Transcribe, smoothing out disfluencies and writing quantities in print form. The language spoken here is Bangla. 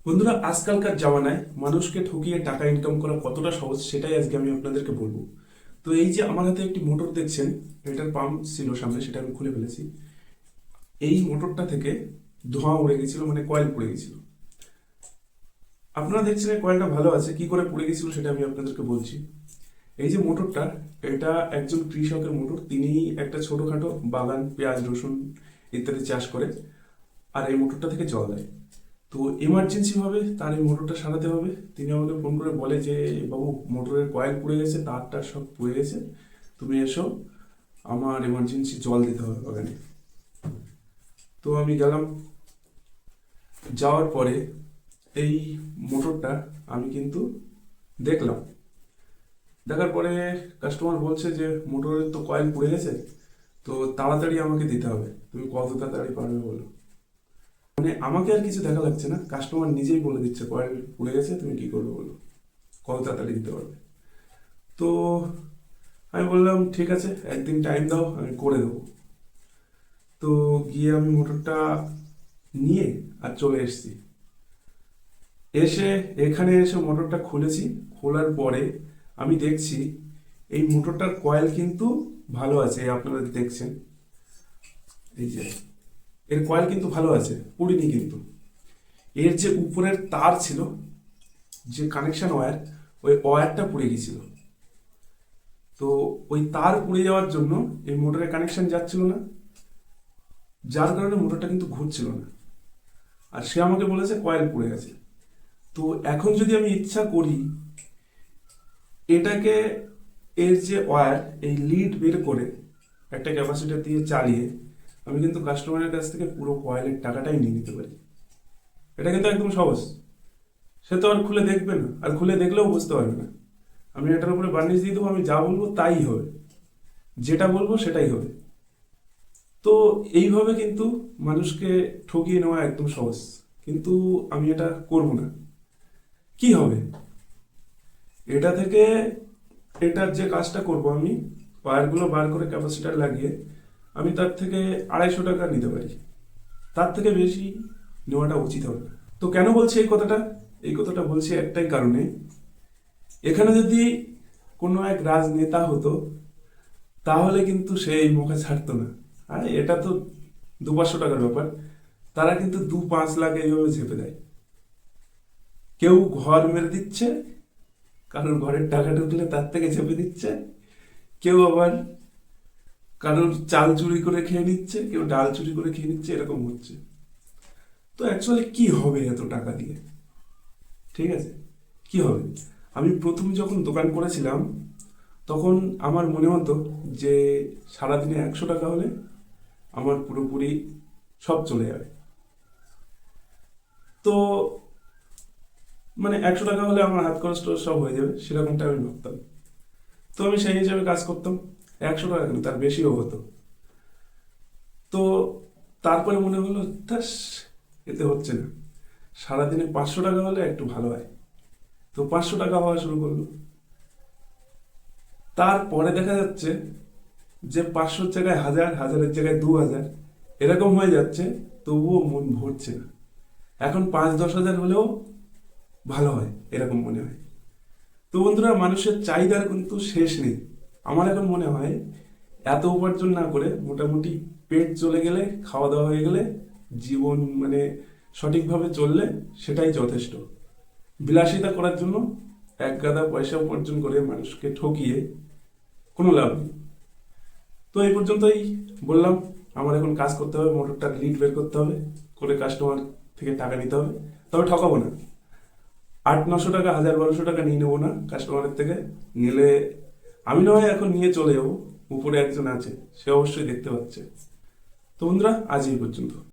বন্ধুরা, আজকালকার জামানায় মানুষকে ঠকিয়ে টাকা ইনকাম করা কতটা সহজ সেটাই আজকে আমি আপনাদেরকে বলবো। তো এই যে আমার হাতে একটি মোটর দেখছেন, এটার পাম্প ছিল সামনে, সেটা আমি খুলে ফেলেছি। এই মোটরটা থেকে ধোঁয়া উড়ে গেছিল, মানে কয়েল পুড়ে গেছিল। আপনারা দেখছেন এই কয়েলটা ভালো আছে, কি করে পুড়ে গেছিল সেটা আমি আপনাদেরকে বলছি। এই যে মোটরটা, এটা একজন কৃষকের মোটর। তিনি একটা ছোটখাটো বাগান, পেঁয়াজ রসুন ইত্যাদি চাষ করে, আর এই মোটরটা থেকে জল দেয়। তো এমার্জেন্সি ভাবে তার এই মোটরটা সারাতে হবে। তিনি আমাকে ফোন করে বলে যে, বাবু, মোটরের কয়েল পুড়ে গেছে, তারটা সব পুড়ে গেছে, তুমি এসো, আমার এমার্জেন্সি জল দিতে হবে বাগানে। তো আমি গেলাম। যাওয়ার পরে এই মোটরটা আমি কিন্তু দেখলাম। দেখার পরে কাস্টমার বলছে যে, মোটরের তো কয়েল পুড়ে গেছে, তো তাড়াতাড়ি আমাকে দিতে হবে, তুমি কত তাড়াতাড়ি পারবে বলো। মানে আমাকে আর কিছু দেখা লাগছে না, কাস্টমার নিজেই বলে দিচ্ছে কয়েল পুড়ে গেছে, তুমি কি করবে বলো, কত তাড়াতাড়ি দিতে পারবে। তো আমি বললাম, ঠিক আছে, একদিন টাইম দাও, আমি করে দেবো। তো গিয়ে আমি মোটরটা নিয়ে আর চলে এসেছি। এসে এখানে এসে মোটরটা খুলেছি। খোলার পরে আমি দেখছি এই মোটরটার কয়েল কিন্তু ভালো আছে, এই আপনারা দেখছেন, এই যে এর কয়েল কিন্তু ভালো আছে, পুড়িনি কিন্তু। এর যে উপরের তার ছিল, যে কানেকশন ওয়্যার, ওই ওয়্যারটা পুড়ে গেছিল। তো ওই তার পুড়ে যাওয়ার জন্য এই মোটরের কানেকশন যাচ্ছিল না, যার কারণে মোটরটা কিন্তু ঘুরছিল না। আর সে আমাকে বলেছে কয়েল পুড়ে গেছে। তো এখন যদি আমি ইচ্ছা করি, এটাকে, এর যে ওয়্যার, এই লিড বের করে একটা ক্যাপাসিটার দিয়ে চালিয়ে আমি কিন্তু কাস্টমারের কাছ থেকে পুরো কয়েলের টাকাটাই নিয়ে নিতে পারি। এটা কিন্তু একদম সহজ। সে তো আর খুলে দেখবে না, আর খুলে দেখলেও বুঝতে পারবে না। আমি এটার উপরে বার্নিশ দিয়ে দেবো, আমি যা বলবো তাই হবে, যেটা বলবো সেটাই হবে। তো এইভাবে কিন্তু মানুষকে ঠকিয়ে নেওয়া একদম সহজ, কিন্তু আমি এটা করব না। কি হবে এটা থেকে? এটার যে কাজটা করব আমি, ওয়্যারগুলো বার করে ক্যাপাসিটার লাগিয়ে আমি তার থেকে 250 টাকা নিতে পারি। তার থেকে বেশি নেওয়াটা উচিত হবে না। তো কেন বলছি এই কথাটা? এই কথাটা বলছি একটাই কারণে, এখানে যদি কোনো এক রাজনেতা হতো, তাহলে কিন্তু সে এই মুখে ছাড়তো না। আরে এটা তো 200-500 টাকার ব্যাপার, তারা কিন্তু 2-5 লাখ এইভাবে চেপে দেয়। কেউ ঘর মেরে দিচ্ছে, কারোর ঘরের টাকা ঢুকলে তার থেকে চেপে দিচ্ছে, কেউ আবার কারোর চাল চুরি করে খেয়ে নিচ্ছে, কেউ ডাল চুরি করে খেয়ে নিচ্ছে, এরকম হচ্ছে। তো অ্যাকচুয়ালি কি হবে এত টাকা দিয়ে? ঠিক আছে, কি হবে? আমি প্রথম যখন দোকান করেছিলাম, তখন আমার মনে হতো যে সারাদিনে 100 টাকা হলে আমার পুরোপুরি সব চলে যাবে। তো মানে 100 টাকা হলে আমার হাত খরচ টরচ সব হয়ে যাবে, সেরকমটা আমি ভাবতাম। তো আমি সেই হিসাবে কাজ করতাম। 100 টাকা কেন, তার বেশিও হতো। তো তারপরে মনে হলো, তাস, এতে হচ্ছে না, সারাদিনে 500 টাকা হলে একটু ভালো হয়। তো 500 টাকা হওয়া শুরু করলো। তারপরে দেখা যাচ্ছে যে 500-র জায়গায় 1000, 1000-এর জায়গায় 2000, এরকম হয়ে যাচ্ছে। তবুও মন ভরছে না। এখন 5-10 হাজার হলেও ভালো হয়, এরকম মনে হয়। তো বন্ধুরা, মানুষের চাহিদার কিন্তু শেষ নেই। আমার এখন মনে হয়, এত উপার্জন না করে মোটামুটি পেট চলে গেলে, খাওয়া দাওয়া হয়ে গেলে, জীবন মানে সঠিকভাবে চললে সেটাই যথেষ্ট। বিলাসিতা করার জন্য এক গাদা পয়সা উপার্জন করে মানুষকে ঠকিয়ে কোনো লাভ নেই। তো এই পর্যন্তই বললাম। আমার এখন কাজ করতে হবে, মোটরটার লিড বের করতে হবে, করে কাস্টমার থেকে টাকা নিতে হবে। তবে ঠকাবো না, 800-900 টাকা, 1000-1200 টাকা নিয়ে নেবো না কাস্টমারের থেকে। নিলে আমি না হয় এখন নিয়ে চলে যাবো, উপরে একজন আছে, সে অবশ্যই দেখতে পাচ্ছে। তো বন্ধুরা, আজ এই পর্যন্ত।